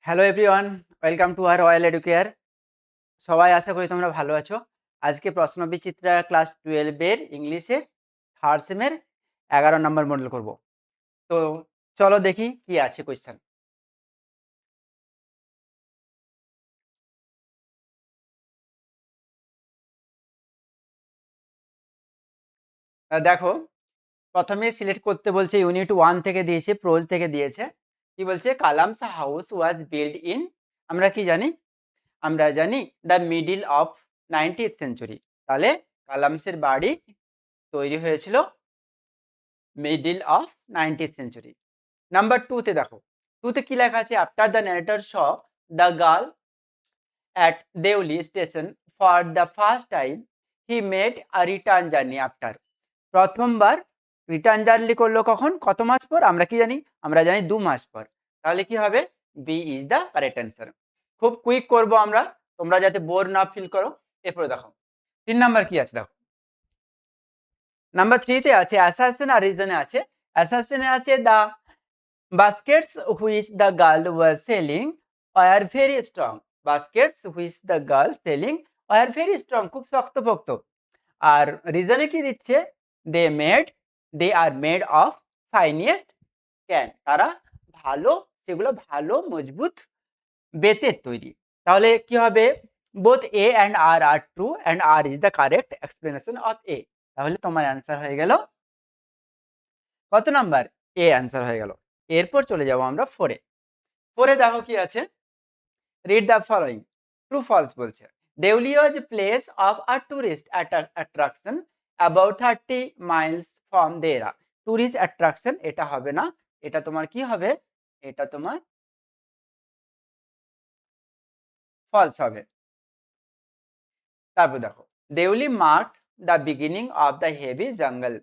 Hello everyone, welcome to our Royal Educare. সবাই আশা করি তোমরা ভালো আছো। আজকে প্রশ্ন বিচিত্রা ক্লাস 12 এর ইংলিশের থার্ড সেমের 11 নম্বর মডেল করব। তো চলো দেখি কি আছে কোয়েশ্চেন। দেখো, প্রথমে সিলেক্ট করতে বলছে ইউনিট 1 থেকে দিয়েছে, প্রোজ থেকে দিয়েছে। কি বলছে? Kalam's house was build in, আমরা কি জানি? আমরা জানি the middle of 19th century. তাহলে কালামসের বাড়ি তৈরি হয়েছিল middle of 19th century. Number 2 তে দেখো, 2 তে কি লেখা আছে? After the narrator saw the girl at Deoli station for the first time he made a return journey after. প্রথমবার রিটার্ন জার্নি করলো কখন? কত মাস পর? আমরা কি জানি? আমরা জানি 2 মাস পর। তাহলে কি হবে? B is the correct answer. খুব কুইক করব আমরা, তোমরা যাতে বোর না ফিল করো। এরপরে দেখো 3 নাম্বার কি আছে দেখো। নাম্বার 3 তে আছে অ্যাসাসিন আর রিজনে আছে। অ্যাসাসিনে আছে the baskets which the girl was selling were very strong. Baskets which the girl selling were very strong. খুব শক্তপোক্ত। আর রিজনে কি দিচ্ছে? দে are made of finest can. তারা ভালো, সেগুলো ভালো মজবুত বেতের তৈরি। তাহলে কি হবে? Both A and R true and R is the correct explanation of A. তাহলে তোমার অ্যান্সার হয়ে গেল কত নাম্বার? এ অ্যান্সার হয়ে গেল। এরপর চলে যাব আমরা 4-এ। 4-এ দেখো কি আছে। Read the following. True false বলছে। Deolia is a place of a tourist attraction about 30 miles from Dehra. Tourist attraction এটা হবে না, এটা তোমার কি হবে? এটা তোমার ফলস হবে। তারপর দেখো, Deoli mark the beginning of the heavy jungle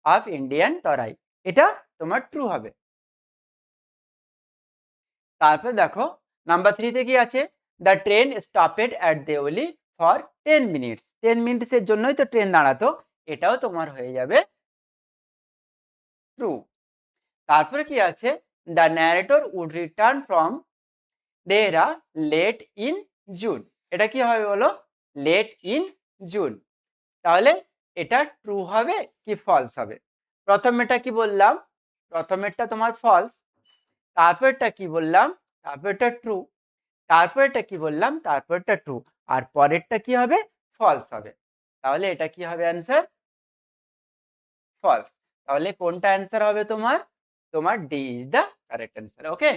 of Indian Terai. এটা তোমার ট্রু হবে। তারপর দেখো নাম্বার 3 তে কি আছে? The train stopped at Deoli for 10 minutes. 10 মিনিটসের জন্যই তো ট্রেন দাঁড়াতো, এটাও তোমার হয়ে যাবে ট্রু। তারপরে কি আছে? The narrator would return from Dehra late in June. এটা কি হবে বলো? Late in June. তাহলে এটা ট্রু হবে কি ফলস হবে? প্রথমেরটা কি বললাম? প্রথমেরটা তোমার ফলস। তারপরটা কি বললাম? তারপরটা ট্রু। তারপরেরটা কি বললাম? তারপরটা ট্রু। আর পরেরটা কি হবে? ফলস হবে। তাহলে এটা কি হবে অ্যান্সার? ফলস। তাহলে কোনটা অ্যান্সার হবে তোমার? তোমার D is the correct answer. Okay,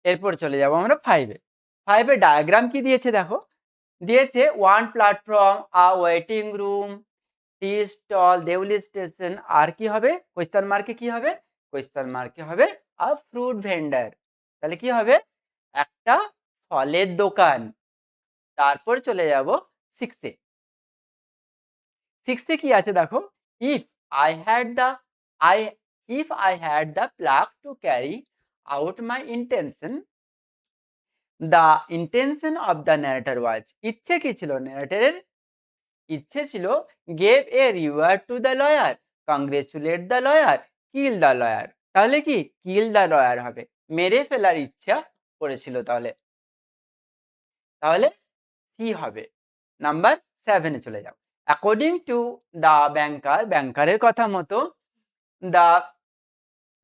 এরপর চলে যাব আমরা 5-এ। 5-এ ডায়াগ্রাম কি দিয়েছে দেখো। দিয়েছে one platform, a waiting room, tea stall, Deoli station. আর কি হবে? কোয়েশ্চেন মার্কে কি হবে? কোয়েশ্চেন মার্কে হবে আ ফ্রুট ভেন্ডার। তাহলে কি হবে? একটা ফলের দোকান। তারপর চলে যাব 6-এ। 6-এ কি আছে দেখো। If I had the I if I had the pluck to carry out my intention, the intention of the narrator was. ইচ্ছে কি ছিল ন্যারেটরের? ইচ্ছে ছিল gave a reward to the lawyer, congratulate the lawyer, kill the lawyer. তাহলে কি কিল the lawyer হবে, মেরে ফেলার ইচ্ছা করেছিল। তাহলে তাহলে কি হবে? নাম্বার 7-এ চলে যাও। অ্যাকর্ডিং টু দ্য ব্যাংকার, ব্যাংকারের কথা মতো, the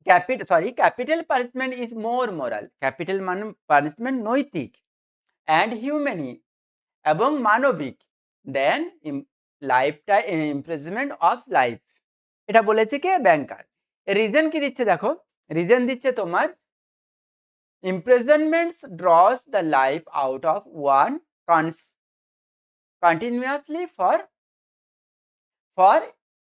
capital punishment is more moral. Capital মানে পানিশমেন্ট নৈতিক অ্যান্ড হিউম্যানি এবং মানবিক then lifetime imprisonment of life. এটা বলেছে কে? ব্যাংকার। রিজন কি দিচ্ছে দেখো। রিজন দিচ্ছে তোমার imprisonment draws the life out of one continuously for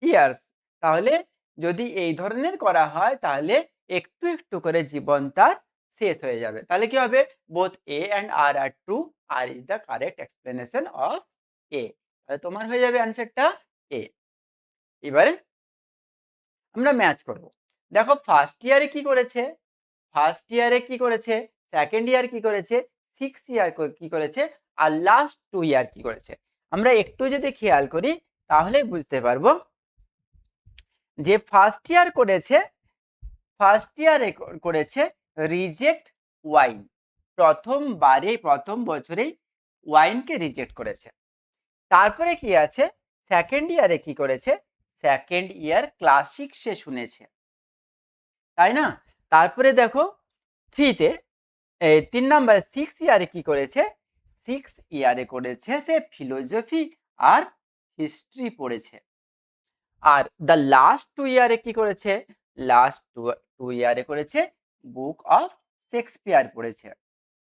years. তাহলে যদি এই ধরনের করা হয় তাহলে একটু একটু করে জীবন তার শেষ হয়ে যাবে। তাহলে কি হবে? Both A and R R true, R is the correct explanation of A. তাহলে তোমার হয়ে যাবে অ্যান্সারটা এ। এবারে আমরা ম্যাচ করব। দেখো ফার্স্ট ইয়ারে কি করেছে, ফার্স্ট ইয়ারে কি করেছে, সেকেন্ড ইয়ার কি করেছে, 6 ইয়ার কি করেছে, আর লাস্ট 2 ইয়ার কি করেছে। আমরা একটু যদি খেয়াল করি তাহলে বুঝতে পারবো যে ফার্স্ট ইয়ার করেছে রিজেক্ট ওয়াইন, প্রথম বছরেই ওয়াইনকে রিজেক্ট করেছে। তারপরে কি আছে, সেকেন্ড ইয়ারে কি করেছে, সেকেন্ড ইয়ার ক্লাস 6 শুনেছে, তাই না? তারপরে দেখো 3-তে 3 নাম্বার 6 ইয়ারে কি করেছে, 6 ইয়ারে করেছে সে ফিলোসফি আর হিস্ট্রি পড়েছে। আর দ্য লাস্ট 2 ইয়ারে কি করেছে, লাস্ট 2 ইয়ারে করেছে বুক অফ শেক্সপিয়ার পড়েছে।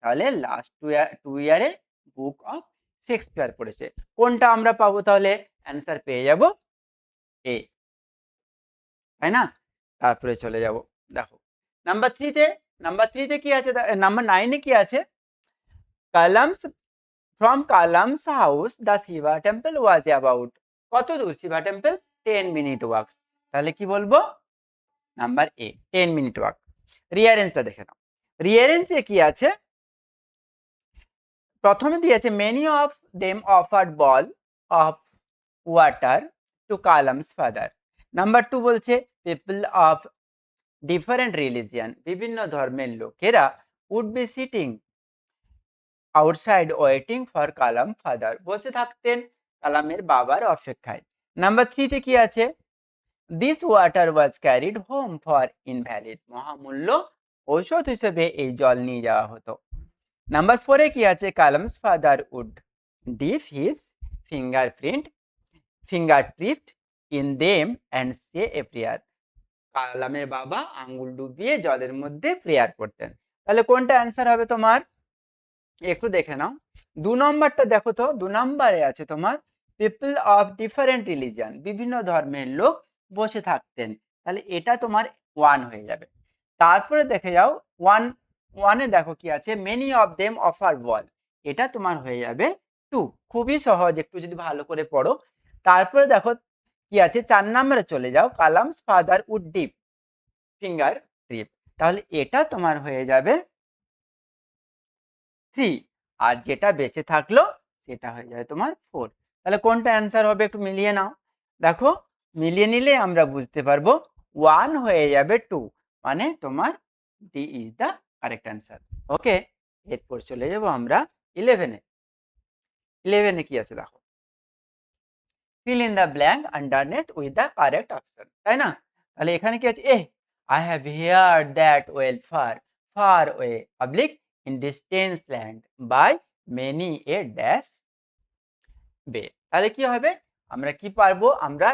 তাহলে লাস্ট 2 ইয়ারে বুক অফ শেক্সপিয়ার পড়েছে। কোনটা আমরা পাবো, তাহলে অ্যান্সার পেয়ে যাব এ, তাই না? তারপরে চলে যাব, দেখো নাম্বার 3 তে কি আছে, নাম্বার 9 এ কি আছে, Kalam's from Kalam's house the Shiva temple was about, কত দূর শিবা টেম্পল, 10 মিনিট ওয়াক। তাহলে কি বলবো, নাম্বার এ 10 মিনিট ওয়াক। রিয়ারেঞ্জটা দেখে নাও, রিয়ারেঞ্জে কি আছে, প্রথমে দিয়েছে many of them offered bowl of water to Kalam's father. Number 2 বলছে পিপল অফ ডিফারেন্ট রিলিজিয়ান, বিভিন্ন ধর্মের লোকেরা would be sitting outside waiting for Kalam father, বসে থাকতেন কালামের বাবার অপেক্ষায়। নাম্বার 3-তে কি আছে, this water was carried home for invalid, মহামূল্য ঔষধ হিসেবে এই জল নিয়ে যাওয়া হতো। নাম্বার 4-এ কি আছে, Kalam's father would dip his finger tipped in them and say a prayer, কালামের বাবা আঙ্গুল ডুবিয়ে জলের মধ্যে প্রেয়ার করতেন। তাহলে কোনটা অ্যান্সার হবে তোমার, একটু দেখে নাও। 2 নম্বরটা দেখো তো, 2 নম্বরে আছে তোমার পিপল অফ ডিফারেন্ট রিলিজিয়ান, বিভিন্ন ধর্মের লোক বসে থাকতেন, তাহলে এটা তোমার 1 হয়ে যাবে। তারপরে দেখে যাও 1-1-এ দেখো কি আছে, মেনি অফ দেম অফার বল, এটা তোমার হয়ে যাবে 2, খুবই সহজ, একটু যদি ভালো করে পড়ো। তারপরে দেখো কি আছে, 4 নম্বরে চলে যাও, Kalam's father would dip finger tip, তাহলে এটা তোমার হয়ে যাবে 3, আর যেটা বেঁচে থাকলো সেটা হয়ে যাবে তোমার 4। তাহলে কোনটা অ্যান্সার হবে, একটু মিলিয়ে নাও, দেখো মিলিয়ে নিলে আমরা বুঝতে পারবো 1 হয়ে যাবে 2, মানে তোমার D is the correct answer. Okay, এরপর চলে যাব আমরা 11-এ। 11-এ কি আছে দেখো, fill in the blank underneath with the correct option, তাই না? তাহলে এখানে কি আছে, I have heard that well far way public in distance land by many a dash bay. তাহলে কি হবে, আমরা কি পারবো, আমরা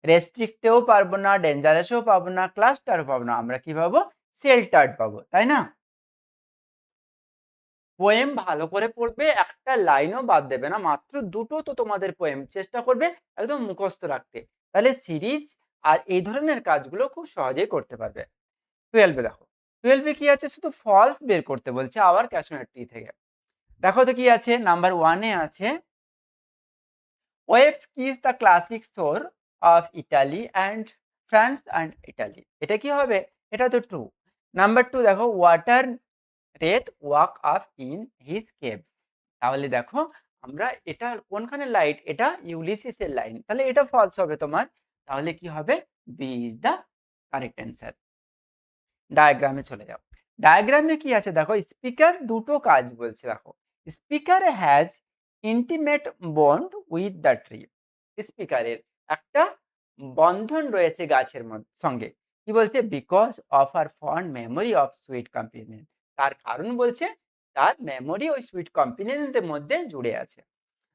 রেস্ট্রিক্টেও পারবো না, ডেঞ্জারাসও পাবো না, ক্লাস্টারও পাবো না, আমরা কি পাবো, শেল্টার্ড পাবো, তাই না? পোয়েম ভালো করে পড়বে, একটা লাইনও বাদ দেবে না, মাত্র 2টো তো তোমাদের পোয়েম, চেষ্টা করবে একদম মুখস্থ রাখতে, তাহলে সিরিজ আর এই ধরনের কাজগুলো খুব সহজেই করতে পারবে। 12-এ দেখো, 12-এ কি আছে, শুধু ফলস বের করতে বলছে আবার ক্যাশনের ট্রি থেকে। দেখো তো কি আছে, নাম্বার 1-এ আছে waves kiss the classic shore of Italy and France and Italy, এটা কি হবে, এটা তো ট্রু। নাম্বার 2 দেখো, water wrath walk up in his cave, তাহলে দেখো আমরা এটা কোনখানে লাইট, এটা ইউলিসিসের লাইন, তাহলে এটা ফলস হবে তোমার, তাহলে কি হবে, B is the correct answer. ডায়াগ্রামে চলে যাও, ডায়াগ্রামে কি আছে দেখো, স্পিকার দুটো কাজ বলছে, দেখো speaker has intimate bond with the tree, স্পিকারের একটা বন্ধন রয়েছে গাছের সঙ্গে, কি বলছে, because of her fond memory of sweet companion, তার কারণ বলছে তার মেমোরি ওই সুইট কম্পিনিয়নের মধ্যে জুড়ে আছে।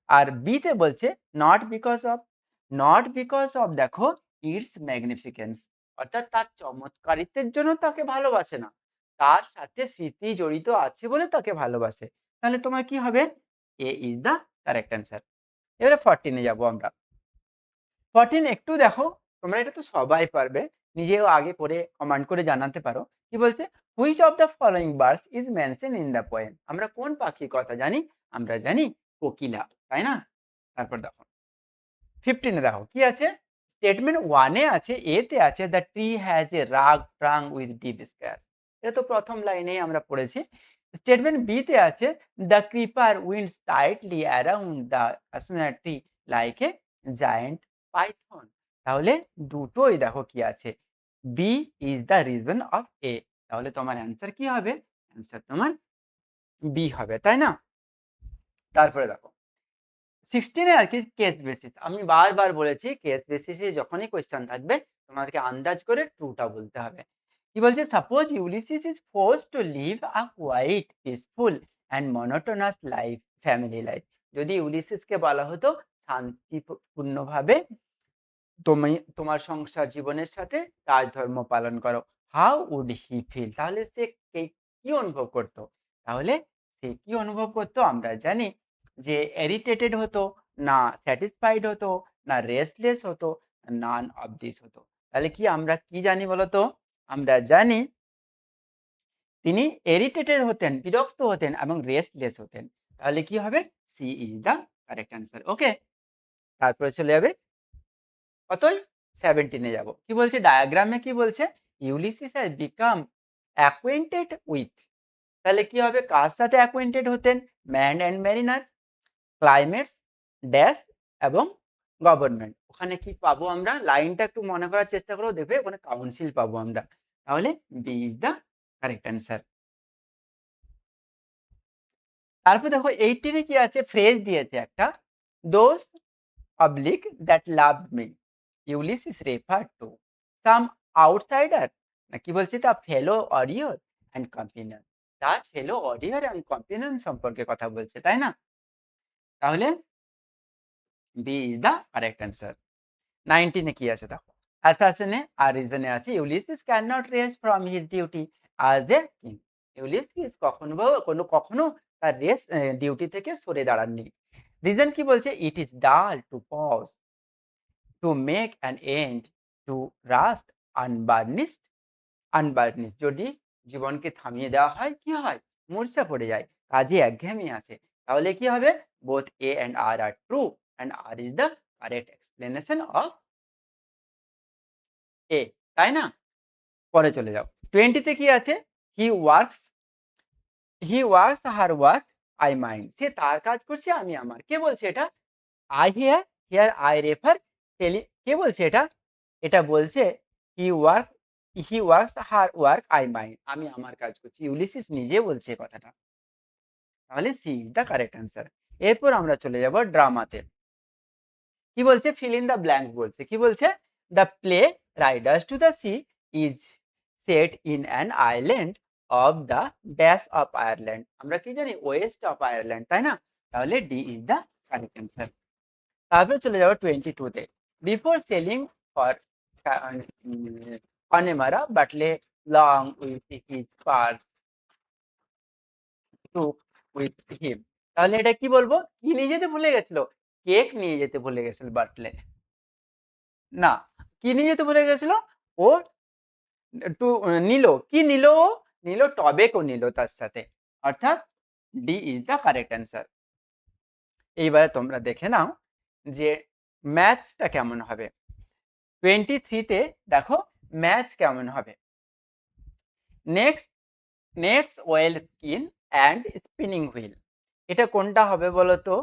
আর বিতে বলছে নট বিকজ অফ দেখো ইটস ম্যাগনিফিকেন্স, অর্থাৎ তার চমৎকারিত্বের জন্য তাকে ভালোবাসে না, তার সাথে স্মৃতি জড়িত আছে বলে তাকে ভালোবাসে। তাহলে তোমার কি হবে, এ ইজ দ্য কারেক্ট অ্যান্সার। এবারে 14-এ যাবো আমরা। 14 একটু দেখো, তোমরা এটা তো সবাই পারবে, নিজেও আগে করে কমেন্ট করে জানাতে পারো। কি বলছে, which of the following birds is mention in the poem, আমরা কোন পাখির কথা জানি, আমরা জানি কোকিলা, তাই না? তারপর দেখো 15-এ দেখো কি আছে, স্টেটমেন্ট 1-এ আছে, এতে আছে দ্য ট্রি হ্যাজ এ রাগ ট্রাং উইথ ডিপ স্ক্র্যাচ, এটা তো প্রথম লাইনেই আমরা পড়েছি। স্টেটমেন্ট বিতে আছে the creeper winds tightly around the chestnut tree like a giant python, তাহলে দুটোই দেখো কি আছে, B is the reason of A, তাহলে তোমার অ্যান্সার কি হবে, অ্যান্সার তোমার বি হবে, তাই না? তারপরে দেখো 16 এ আর কি কেস বেসিস। আমি বারবার বলেছি কেস বেসিসে যখনই কোয়েশ্চেন থাকবে তোমাদেরকে আন্দাজ করে ট্রুটা বলতে হবে। কি বলছে? Suppose Ulysses is forced to live a quiet peaceful and monotonous life, family life. যদি ইউলিসিসকে বলা হতো শান্তিপূর্ণভাবে তুমি তোমার সংসার জীবনের সাথে রাজধর্ম পালন করো, হাউ উড হি ফিল? তাহলে সে কি অনুভব করতো? তাহলে সে কি অনুভব করতো? আমরা জানি যে এরিটেটেড হতো, না স্যাটিসফাইড হতো, না রেস্টলেস হতো, নান অফ দিস হতো। তাহলে কি আমরা কি জানি বলতো? আমরা জানি তিনি এরিটেটেড হতেন, বিরক্ত হতেন এবং রেস্টলেস হতেন। তাহলে কি হবে? C is the correct answer. Okay, তারপরে চলে যাবে কতই 17 এ যাব। কি বলছে ডায়াগ্রামে? কি বলছে? Ulysses has become acquainted with. তাহলে কি হবে? কার সাথে অ্যাকোয়েন্টেড হতেন? Man and mariner, climates, dash এবং গভর্নমেন্ট। ওখানে কি পাবো আমরা? লাইনটা একটু মনে করার চেষ্টা করো, দেখবে ওখানে কাউন্সিল পাবো আমরা। তাহলে B is the correct answer. তারপর দেখো 18 এ কি আছে? ফ্রেজ দিয়েছে একটা, those oblique that love me Ulysses refer to some outsider, না কি বলছে? তা ফেলো অডিয়র অ্যান্ড কম্পিনিয়ন। তার ফেলো অডিয়র অ্যান্ড কম্পিনিয়ন সম্পর্কে কথা বলছে, তাই না? তাহলে B is the correct answer. 19 এ কি আছে দেখো? অ্যাসাসিনে আর রিজনে আছে Ulysses can not rest from his duty as a king. ইউলিসিস কখনো তার রেস্ট ডিউটি থেকে সরে দাঁড়াননি। রিজন কি বলছে? It is dull to pause to make an end to rust unburnished. যদি জীবনকে থামিয়ে দেওয়া হয় কি হয়? মূর্ছা পড়ে যায়, কাজে একঘেয়েমি আসে। তাহলে কি হবে? Both A and R R true and R is the correct explanation of A, তাই না? পরে চলে যাও 20 তে কি আছে? He works her work, I mind. সে তার কাজ করছে, আমি আমার। কে বলছে এটা? I hear, here I refer, কে বলছে এটা? এটা বলছে he work her work, I mind. আমি আমার কাজ করছি, ইউলিসিস নিজে বলছে কথাটা। তাহলে C is the correct answer. এরপর আমরা চলে যাব ড্রামাতে। কি বলছে? ফিল ইন দ্য ব্ল্যাঙ্ক বলছে। কি বলছে? The play riders to the sea is set in an island of the dash of Ireland. আমরা কি জানি? ওয়েস্ট অফ আয়ারল্যান্ড, তাই না? তাহলে D is the correct answer. তারপরে চলে যাবো 22 তে। Before sailing for Connemara Bartley long with his purse took with him. তাহলে এটা কি বলবো? কি নিয়ে যেতে ভুলে গেছিল? কেক নিয়ে যেতে ভুলে গেছিল বাটলে। না, কি নিয়ে যেতে ভুলে গেছিল? ও একটু নিল, কি নিল? ও নিল টবেকো নিল তার সাথে। অর্থাৎ D is the correct answer. এইবারে তোমরা দেখে নাও যে ম্যাথসটা কেমন হবে। 23 তে দেখো ম্যাথস কেমন হবে। Next নেটস well skin and spinning wheel. এটা কোনটা হবে বলো তো?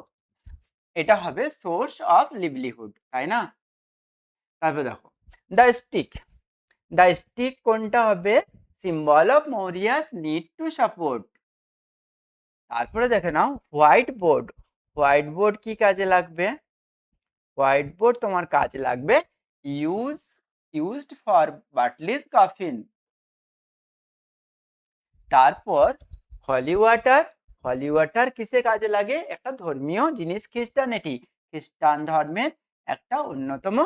এটা হবে সোর্স অফ লিভলিহুড, তাই না? তারপরে দেখো দ্য স্টিক কোনটা হবে? Symbol of Mauritius need to support. তারপরে দেখে নাও হোয়াইট বোর্ড কি কাজে লাগবে? হোয়াইট বোর্ড তোমার কাজে লাগবে ইউজড ফর বাটলিস কফিন। তারপর হলি ওয়াটার কিসে কাজে লাগে? একটা ধর্মীয় জিনিস, খ্রিস্টান ধর্মের একটা অন্যতম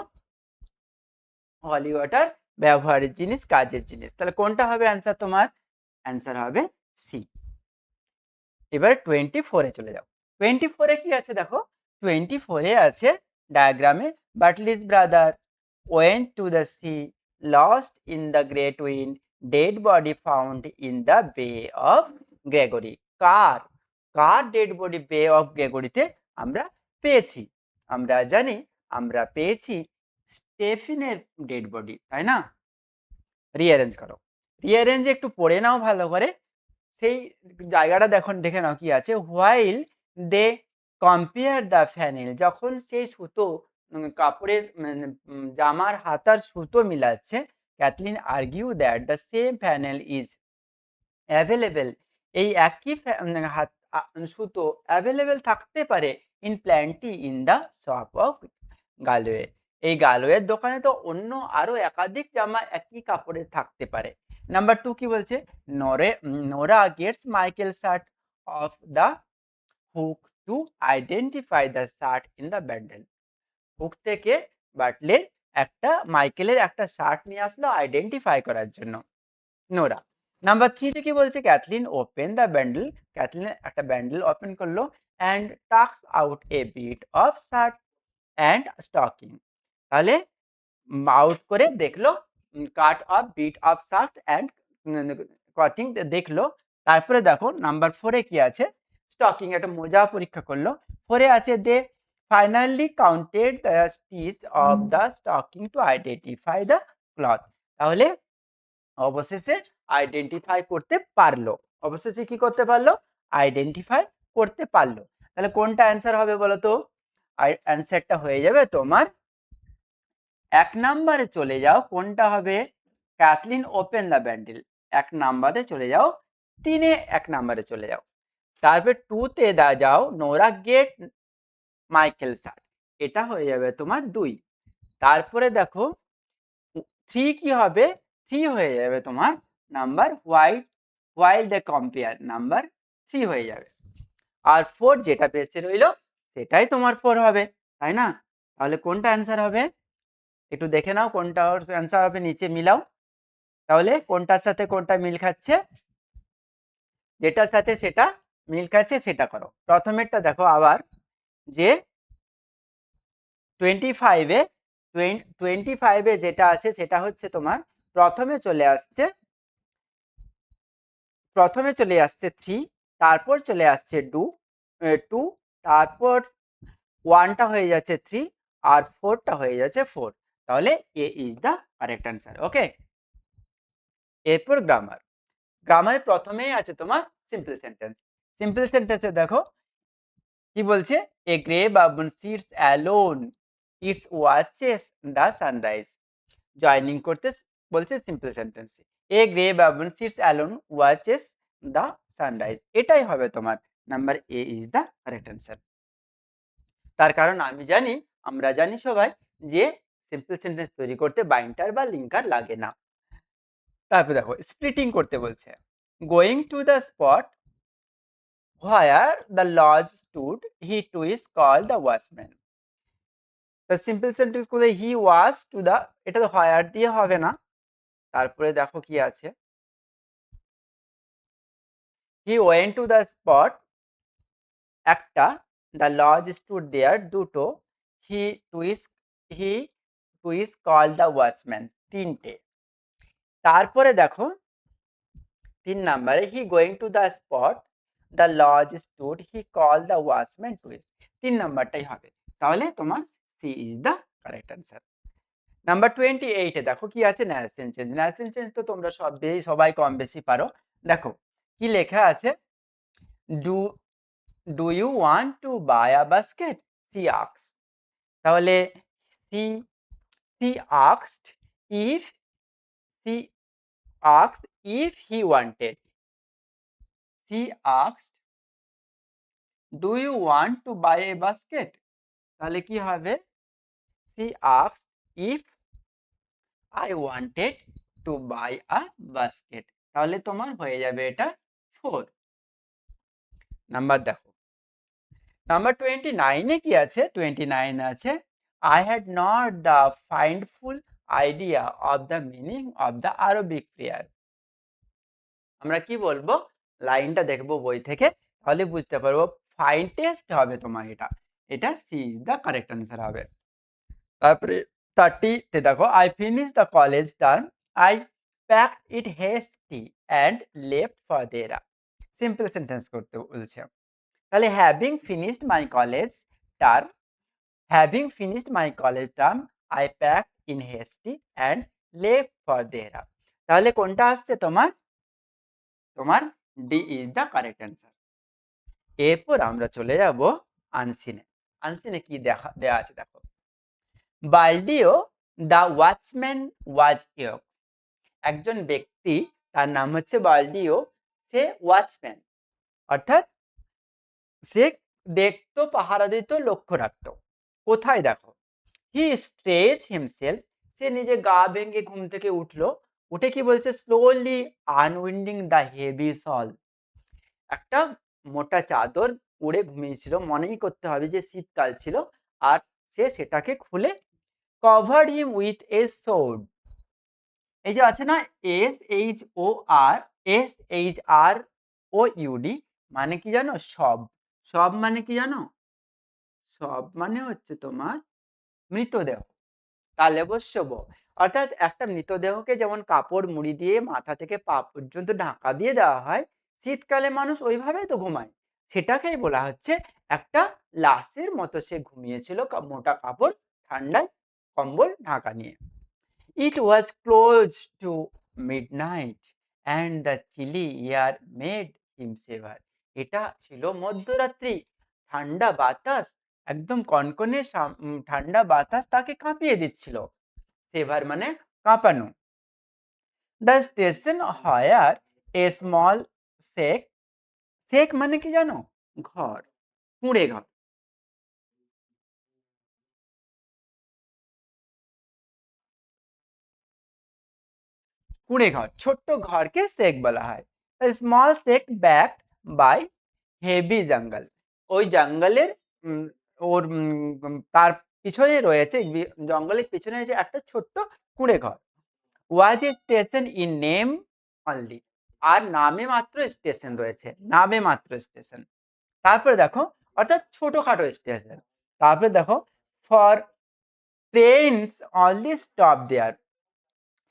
হলি ওয়াটার ব্যবহারের জিনিস, কাজের জিনিস। তাহলে কোনটা হবে অ্যান্সার তোমার? অ্যান্সার হবে সি। এবার 24 এ চলে যাও। 24 এ কি আছে দেখো? 24 এ আছে ডায়াগ্রামে, Bartley's brother went to the sea, lost in the great wind, dead body found in the bay of Gregory. কার কার ডেড বডি বে অফ গ্রেগরিতে আমরা পেয়েছি? আমরা জানি আমরা পেয়েছি স্টেফিনের ডেড বডি, তাই না? রিঅ্যারেঞ্জ করো, রিঅ্যারেঞ্জ একটু পড়ে নাও ভালো করে। সেই জায়গাটা দেখে নাও কি আছে। While they compare the flannel, যখন সেই সুতো কাপড়ের জামার হাতার সুতো মিলাচ্ছে, Kathleen argue that the same flannel is available এই একই সুতো অ্যাভেলেবেল থাকতে পারে in plenty in the shop of Galway. এই গালওয়ের দোকানে তো অন্য আরো একাধিক জামা একই কাপড়ের থাকতে পারে। নাম্বার 2 কি বলছে? Nora gets Michael shirt off the hook to identify the shirt in the bundle. Hook থেকে বাটলের মাইকেলের একটা শার্ট নিয়ে আসলো আইডেন্টিফাই করার জন্য নোরা। নাম্বার 3 তে কি বলছে? Kathleen open the bundle. Kathleen একটা বান্ডেল ওপেন করলো and tucks out a bit of shirt and stocking. তাহলে আউট করে দেখলো, cut off bit of shirt and cutting দেখলো। তারপরে দেখো নাম্বার 4 এ কি আছে? স্টকিং একটা মোজা পরীক্ষা করলো। 4 এ আছে যে finally counted the stitch of the stocking two identify the cloth. তাহলে অবশেষে আইডেন্টিফাই করতে পারলো। অবশেষে কি করতে পারলো? আইডেন্টিফাই করতে পারলো। তাহলে কোনটা অ্যান্সার হবে বলো তো? অ্যান্সারটা হয়ে যাবে তোমার 1 নাম্বারে চলে যাও। কোনটা হবে? ক্যাথলিন ওপেন দ্য বান্ডেল 1 নাম্বারে চলে যাও। 3 এ 1 নাম্বারে চলে যাও। তারপর 2 তে যাও, নোরা গেট মাইকেল শার্ট, এটা হয়ে যাবে তোমার 2। তারপরে দেখো 3 কি হবে? 3 হয়ে যাবে তোমার number while they compare, number 3 হয়ে যাবে। আর 4 যেটা বেঁচে রইলো সেটাই তোমার 4 হবে, তাই না? তাহলে কোনটা অ্যান্সার হবে? একটু দেখে নাও কোনটা অ্যান্সার হবে, নিচে মিলাও। তাহলে কোনটার সাথে কোনটা মিল খাচ্ছে? যেটার সাথে সেটা মিল খাচ্ছে সেটা করো। প্রথমেরটা দেখো আবার, যে 25 এ 25 এ যেটা আছে সেটা হচ্ছে তোমার প্রথমে চলে আসছে 3, তারপর চলে আসছে 2, তারপর 1 টা হয়ে যাচ্ছে 3 আর 4 টা হয়ে যাচ্ছে 4। তাহলে এ is the correct answer. Okay, এরপর গ্রামারে প্রথমেই আছে তোমার সিম্পল সেন্টেন্স। সিম্পল সেন্টেন্সে দেখো কি বলছে? A grey baboon sits alone its watches the sunrise. Joining করতে বলছে simple sentence. A grey baboon sits alone watches the sunrise, এটাই হবে তোমার number A is the correct answer. তার কারণ আমরা জানি সবাই যে সিম্পল সেন্টেন্স তৈরি করতে বাইন্টার বা লিঙ্কার লাগে না। তারপর দেখো স্প্লিটিং করতে বলছে। Going to the spot where the lodge stood he to is call the watchman. তো সিম্পল সেন্টেন্স করে হি ওয়াজ টু দ্য, এটা তো হোয়ার দিয়ে হবে না। তারপরে দেখো কি আছে, he went to the spot একটা, দ্য লজ স্টুড দেয়ার দুটো, he he to is call the watchman তিনটে। তারপরে দেখো 3 নাম্বারে he going to the spot the lodge stood he call the watchman to is, 3 নাম্বারটাই হবে। তাহলে তোমার C is the correct answer. Number 28 এ দেখো কি আছে? Narration change. ন্যারেশন চেঞ্জ তো তোমরা সবাই কম বেশি পারো। দেখো কি লেখা আছে? Do do you want to buy a basket, she asks. তাহলে she she asked if she asked if he wanted. She asked do you want to buy a basket, তাহলে কি হবে? She asked if I wanted to buy a basket. তাহলে তোমার হয়ে যাবে এটা 4 number. দেখো নাম্বার 29 এ কি আছে? 29 আছে I had not the findful idea of the meaning of the Arabic prayer. আমরা কি বলবো? লাইনটা দেখবো বই থেকে, তাহলে বুঝতে পারবো। ফাইন টেস্ট হবে তোমার, এটা C is the correct answer হবে। তারপরে 30 তে দেখো I finished the college term, I packed it hasty and left for Dera. Simple sentence করতে বলছে। তাহলে having finished my college term, I packed in hasty and left for Dera. তাহলে কোনটা আসছে তোমার? D is the correct answer. এরপর আমরা চলে যাব আনসিনে। আনসিনে কি দেওয়া আছে দেখো। বাল্ডিও দ্য ওয়াচম্যান ওয়াজ ইয়ক। একজন ব্যক্তি, তার নাম হচ্ছে বাল্ডিও, সে ওয়াচম্যান। অর্থাৎ সে দেখতো, পাহারা দিত, লক্ষ্য রাখতো। কোথায় দেখো, হি স্ট্রেচ হিমসেলফ, সে নিজে গা ভেঙে ঘুম থেকে উঠলো, উঠে কি বলছে, স্লোলি আনউইন্ডিং দ্য হেভি সল, একটা মোটা চাদর পরে ঘুমিয়েছিল, মনেই করতে হবে যে শীতকাল ছিল, আর সে সেটাকে খুলে covered him with a sword, এই যে আছে না, SHOR, SHROUD, মানে কি জানো, সব। সব মানে কি জানো, সব মানে হচ্ছে তোমার মৃতদেহ, তালব্য শ। অর্থাৎ একটা মৃতদেহকে যেমন কাপড় মুড়ি দিয়ে মাথা থেকে পা পর্যন্ত ঢাকা দিয়ে দেওয়া হয়, শীতকালে মানুষ ওইভাবেই তো ঘুমায়, সেটাকেই বলা হচ্ছে একটা লাশের মতো সে ঘুমিয়েছিল, মোটা কাপড়, ঠান্ডায় কম্বল ঢাকা নিয়ে। It was close to midnight and the chilly air made him shiver. এটা ছিল মধ্যরাত্রি, ঠান্ডা বাতাস, একদম কনকনে ঠান্ডা বাতাস তাকে কাঁপিয়ে দিচ্ছিল। সেভার মানে কাঁপানো। The station higher a small shake, shake মানে কি জানো, ঘর, কুঁড়ে ঘর। কুঁড়ে ঘর, ছোট্ট ঘরকে শেক বলা হয়। Small shake back by heavy jungle, ওই জঙ্গলের ওর তার পিছনে রয়েছে, জঙ্গলের পিছনে রয়েছে একটা ছোট্ট কুঁড়ে ঘর। ওয়াজ এ স্টেশন ইন নেম অনলি, আর নামে মাত্র স্টেশন রয়েছে, নামে মাত্র স্টেশন। তারপরে দেখো, অর্থাৎ ছোটখাটো স্টেশন। তারপরে দেখো, ফর ট্রেনস অনলি স্টপ দেয়ার,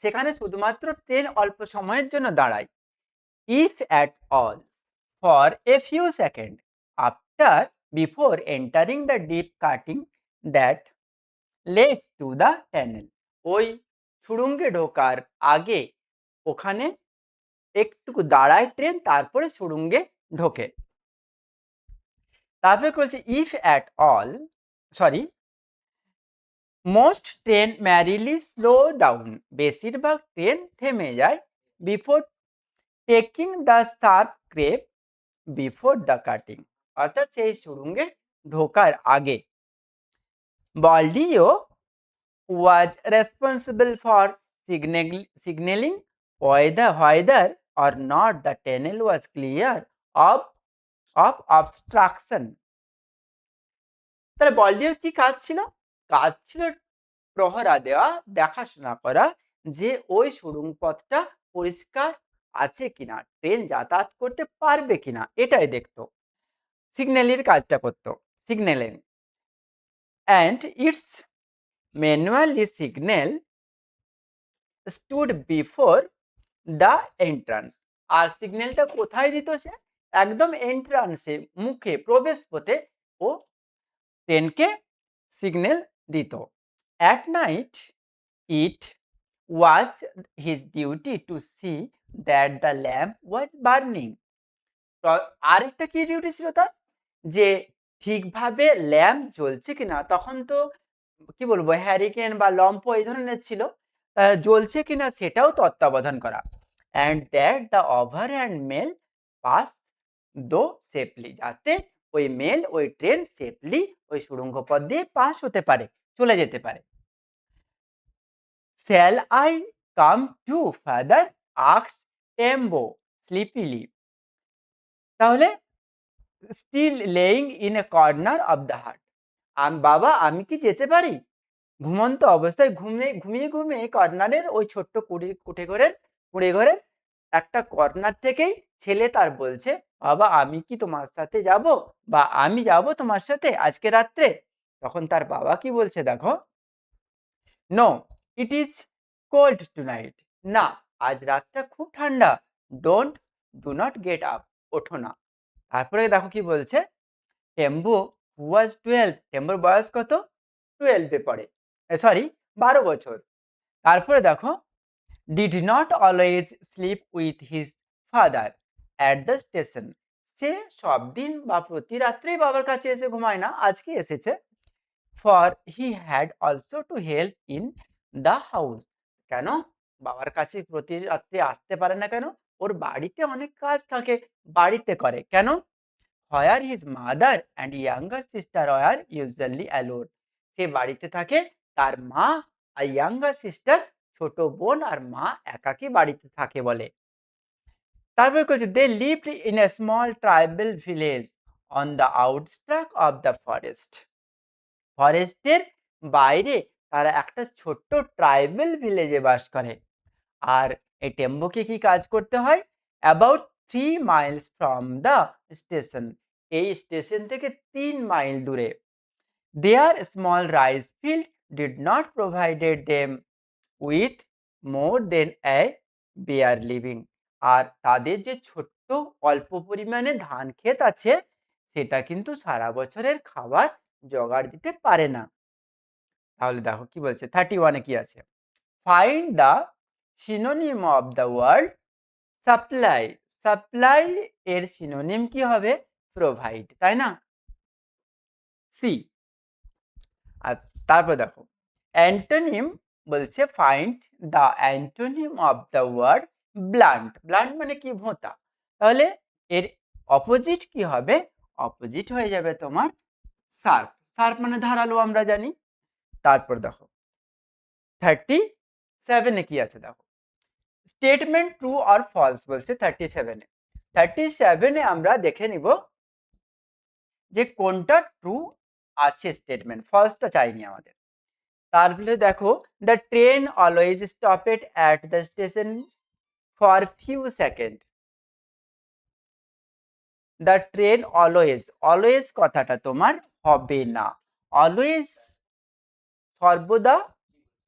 সেখানে শুধুমাত্র ট্রেন অল্প সময়ের জন্য দাঁড়ায়। If at all, for a few second, after, before entering the deep cutting that lead to the tunnel, ওই সুড়ঙ্গে ঢোকার আগে ওখানে একটু দাঁড়ায় ট্রেন, তারপরে সুড়ঙ্গে ঢোকে। তারপরে বলছে if at all, sorry, most train merrily slow down, বেশিরভাগ ট্রেন থেমে যায়, before taking the sharp curve, before the cutting, অর্থাৎ সেই সুড়ঙ্গে ঢোকার আগে। Baldeo was responsible for signaling whether or not the tunnel was clear of obstruction. তাহলে বল্ডিওর কি কাজ ছিল? কাজ ছিল প্রহরা দেওয়া, দেখাশোনা করা যে ওই সুড়ঙ্গ পথটা পরিষ্কার আছে কিনা, ট্রেন যাতায়াত করতে পারবে কিনা, এটাই দেখতো, সিগন্যালের কাজটা করতো, signalling. And it's manually signal stood before the entrance, আর সিগন্যালটা কোথায় দিত সে? একদম এন্ট্রান্সে, মুখে, প্রবেশ পথে ও ট্রেনকে সিগন্যাল দিত। At night it was his duty to see that the lamp was burning, আরেকটা কি ডিউটি ছিল তার, যে ঠিকভাবে ল্যাম্প জ্বলছে কিনা, তখন তো কি বলবো, হ্যারিকেন বা লম্প এই ধরনের ছিল, জ্বলছে কিনা সেটাও তত্ত্বাবধান করা। And that the over and mail pass though safely, যাতে ওই মেল, ওই ট্রেন সেফলি ওই সুড়ঙ্গ পথ দিয়ে পাস হতে পারে, চলে যেতে পারে। Shall I come to father, asks Tembu sleepily, তাহলে still lying in a corner of the hut, বাবা আমি কি যেতে পারি? ঘুমন্ত অবস্থায় ঘুমিয়ে ঘুমিয়ে কর্নারের ওই ছোট্ট কুঁড়ে ঘরের একটা কর্নার থেকেই ছেলে তার বলছে, বাবা আমি কি তোমার সাথে যাব, বা আমি যাব তোমার সাথে আজকে রাত্রে? তখন তার বাবা কি বলছে দেখো, no it is cold tonight, না আজ রাতটা খুব ঠান্ডা, ডু নট গেট আপ, ওঠো না। তারপরে দেখো কি বলছে, টেম্বু ওয়াজ 12, টেম্বুর বয়স কত? 12-এ পড়ে, সরি 12 বছর। তারপরে দেখো, did not always sleep with his father at the station, সে সব দিন বা প্রতি রাত্রেই বাবার কাছে এসে ঘুমায় না, আজকে এসেছে। For he had also two help in the house, কেন বাবার কাছে প্রতি রাত্রে আসতে পারে না কেন? ওর বাড়িতে অনেক কাজ থাকে, বাড়িতে করে কেন? Where his mother and younger sister were usually alone. সে বাড়িতে থাকে, তার মা আর ইয়াঙ্গার সিস্টার ছোট বোন আর মা একাকী বাড়িতে থাকে বলে। তারপরে বলছে they lived in a small tribal village on the outskirts of the forest. ফরেস্টের বাইরে তারা একটা ছোট্ট ট্রাইবাল ভিলেজে বাস করে। আর এই টেম্বোকে কি কাজ করতে হয়? About 3 miles from the station. এই স্টেশন থেকে 3 মাইল দূরে। Their small rice field did not provided them with more than a bare living. আর তাদের যে ছোট্ট অল্প পরিমাণে ধান ক্ষেত আছে, সেটা কিন্তু সারা বছরের খাবার জোগাড় দিতে পারে না। তাহলে দেখো কি বলছে 31-এ কি আছে? Find the synonym of the word supply. Supply এর সিনোনিম কি হবে? প্রোভাইড, তাই না? সি। আর তারপর দেখো অ্যান্টোনিম বলছে find the antonym of the word blunt. Blunt মানে কি? ভোঁতা। তাহলে এর অপোজিট কি হবে? অপোজিট হয়ে যাবে তোমার শার্প। শার্প মানে ধারালো, আমরা জানি। তারপর দেখো 37-এ কি আছে দেখো, স্টেটমেন্ট ট্রু অর ফলস বলছে 37-এ। 37-এ আমরা দেখে নিব যে কোনটা ট্রু আছে স্টেটমেন্ট, ফলসটা চাইনি আমাদের। তারপরে দেখো the train always stopped at the station for few second. The train always, always কথাটা তোমার হবে না। অলওয়েজ সর্বদা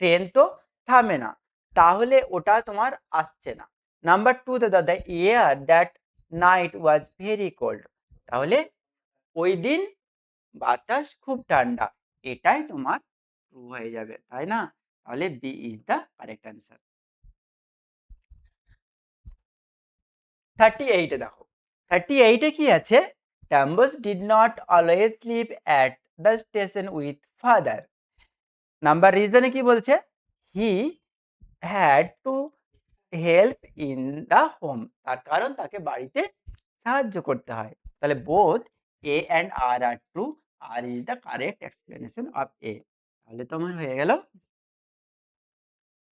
ট্রেন তো থামে না, তাহলে ওটা তোমার আসছে না। নাম্বার 2 তে the air that night was very cold. তাহলে ওই দিন বাতাস খুব ঠান্ডা, এটাই তোমার ট্রু হয়ে যাবে, তাই না? তাহলে B is the correct answer. 38-এ দেখো, 38-এ কি আছে? Tembu did not always live at the station with father. Number রিজনে কি বলছে? He had to help in the home. তার কারণ তাকে বাড়িতে সাহায্য করতে হয়। তাহলে both A and R R true. R is the correct explanation of A. তাহলে তোমার হয়ে গেল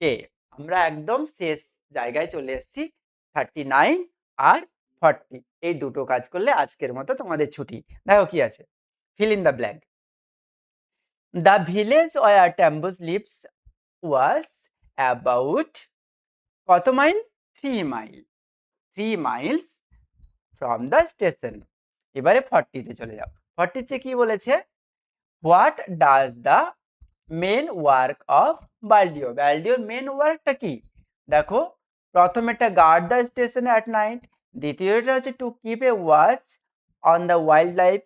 এ। আমরা একদম শেষ জায়গায় চলে এসেছি। 39 আর 40 এই দুটো কাজ করলে আজকের মতো তোমাদের ছুটি। দেখো কি আছে, fill in the blank. The village where Tembu lives was about কত mile? 3 mile. 3 miles from the station. এবারে 40-তে চলে যাও। 40-তে কি বলেছে? What does the main work of Baldeo. বাল্ডিওর মেন ওয়ার্কটা কি? দেখো প্রথমেরটা guard the station at night, দ্বিতীয়টা হচ্ছে to keep a watch on the wild life,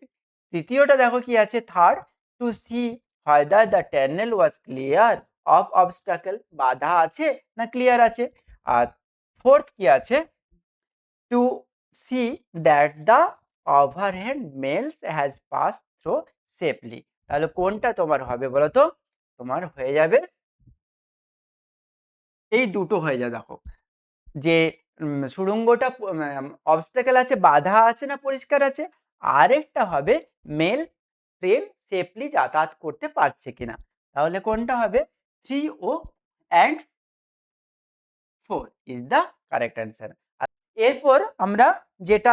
তৃতীয়টা দেখো কি আছে third, to see whether the tunnel was clear of obstacle, বাধা আছে না ক্লিয়ার আছে, আর ফোর্থ কি আছে? To see that the overhead mails has pass through safely. তাহলে কোনটা তোমার হবে বলো তো? তোমার হয়ে যাবে এই দুটো হয়ে যায়। দেখো যে সুড়ঙ্গটা অবস্টাকেল আছে, বাধা আছে না পরিষ্কার আছে, আরেকটা হবে মেল ট্রেন সেফলি যাতায়াত করতে পারছে কিনা। তাহলে কোনটা হবে? 3 ও and 4 is the correct answer. এরপর আমরা যেটা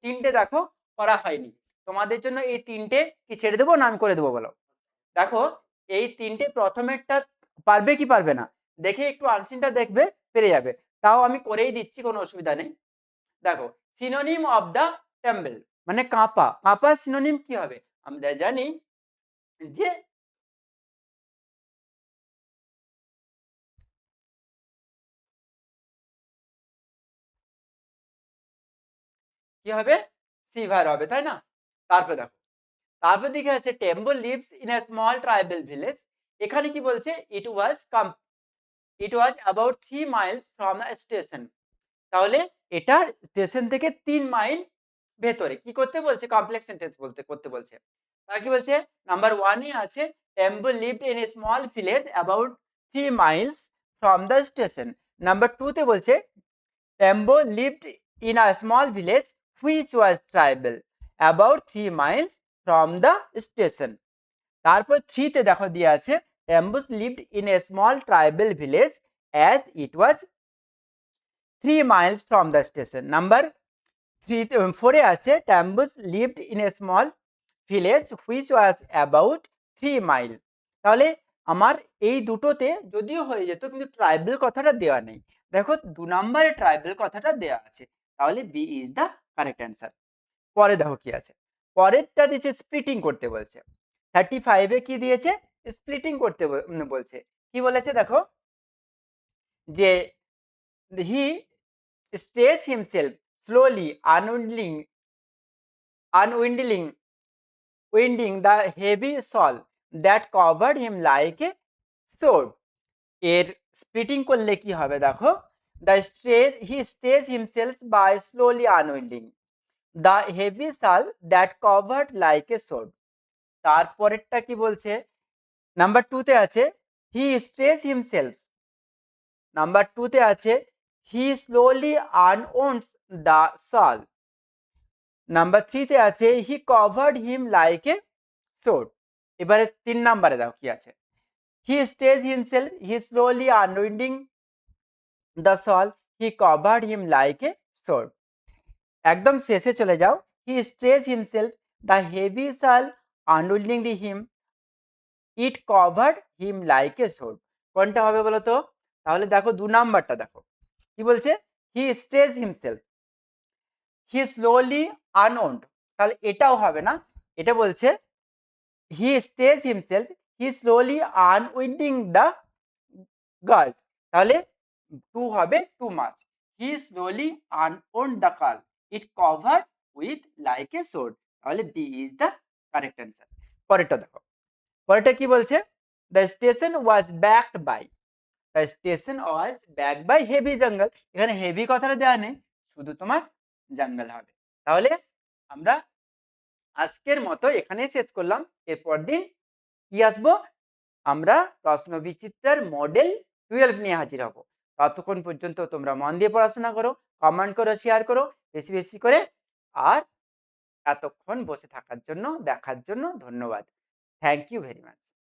তিনটে দেখো করা হয়নি, তোমাদের জন্য এই তিনটে কি ছেড়ে দেবো না আমি করে দেবো বলো? দেখো এই তিনটে প্রথমেরটা পারবে কি পারবে না দেখে একটু আনসিনটা দেখবে, পেরে যাবে। তাও আমি করেই দিচ্ছি, কোনো অসুবিধা নেই। দেখো সিনোনিম অফ দ্য টেম্বল মানে কাঁপা। কাঁপার সিনোনিম কি হবে? আমরা জানি যে কি হবে? সিভার হবে, তাই না? তারপর দেখো, তারপর দিকে আছে Tembu lives in a small tribal village. এখানে কি বলছে? It was about 3 miles from the station. তাহলে এটা স্টেশন থেকে 3 মাইল ভেতরে। কি করতে বলছে? কমপ্লেক্স সেন্টেন্স বলতে করতে বলছে। তার কি বলছে? নাম্বার 1-এ আছে Tembu lived in a small village about 3 miles from the station. Number 2-তে বলছে Tembo lived in a small village which was tribal about 3 miles from the station. তারপর 3 তে দেখো দেয়া আছে Tambos lived in a small tribal village as it was 3 miles from the station. Number 4 এ আছে Tambos lived in a small village which was about 3 mile. তাহলে আমার এই দুটোতে যদিও হয়ে যেত কিন্তু ট্রাইবাল কথাটা দেওয়া নেই। দেখো 2 নম্বরে ট্রাইবাল কথাটা দেওয়া আছে। তাহলে B is the correct answer. পরে দেখো কি আছে। পরেরটা দিয়েছে স্প্লিটিং করতে বলছে। 35 এ কি দিয়েছে? স্প্লিটিং করতে বলছে। কি বলেছে দেখো যে he stretch himself slowly winding the heavy shawl that covered him like a sword. এর স্প্লিটিং করলে কি হবে দেখো he stays himself by slowly unwinding the heavy shawl that covered like a sword. তারপরেরটা কি বলছে নাম্বার 2 তে আছে he stays himself, নাম্বার 2 তে আছে he slowly unwinds the shawl, number 3 তে আছে he covered him like a sword. এবারে 3 নম্বরে দাও কি আছে he stays himself, he slowly unwinding the shawl, he covered him like a sword. একদম শেষে চলে যাও he stays himself, the heavy shawl unwinding him, it covered him like a sword. কোনটা হবে বলো তো? তাহলে দেখো 2 নাম্বারটা দেখো কি বলছে he stays himself, he slowly unwound, তাহলে এটাও হবে না, এটা বলছে he stays himself, he slowly unwinding the girl, তাহলে 2 হবে too much, he slowly unwound the girl, it covered with like a sword. তাহলে b is the correct answer. পরেরটা দেখো, পরেরটা কি বলছে the station was backed by, the station was backed by heavy jungle. এখানে heavy কথাটা দেওয়া নেই, শুধু তোমার জঙ্গল হবে। তাহলে আমরা আজকের মতো এখানেই শেষ করলাম। এরপর দিন কি আসবো, আমরা প্রশ্ন বিচিত্রার মডেল 12 নিয়ে হাজির হব। ততক্ষণ পর্যন্ত তোমরা মন দিয়ে পড়াশোনা করো, কমেন্ট করো, শেয়ার করো বেশি বেশি করে। আর এতক্ষণ বসে থাকার জন্য, দেখার জন্য ধন্যবাদ। Thank you very much.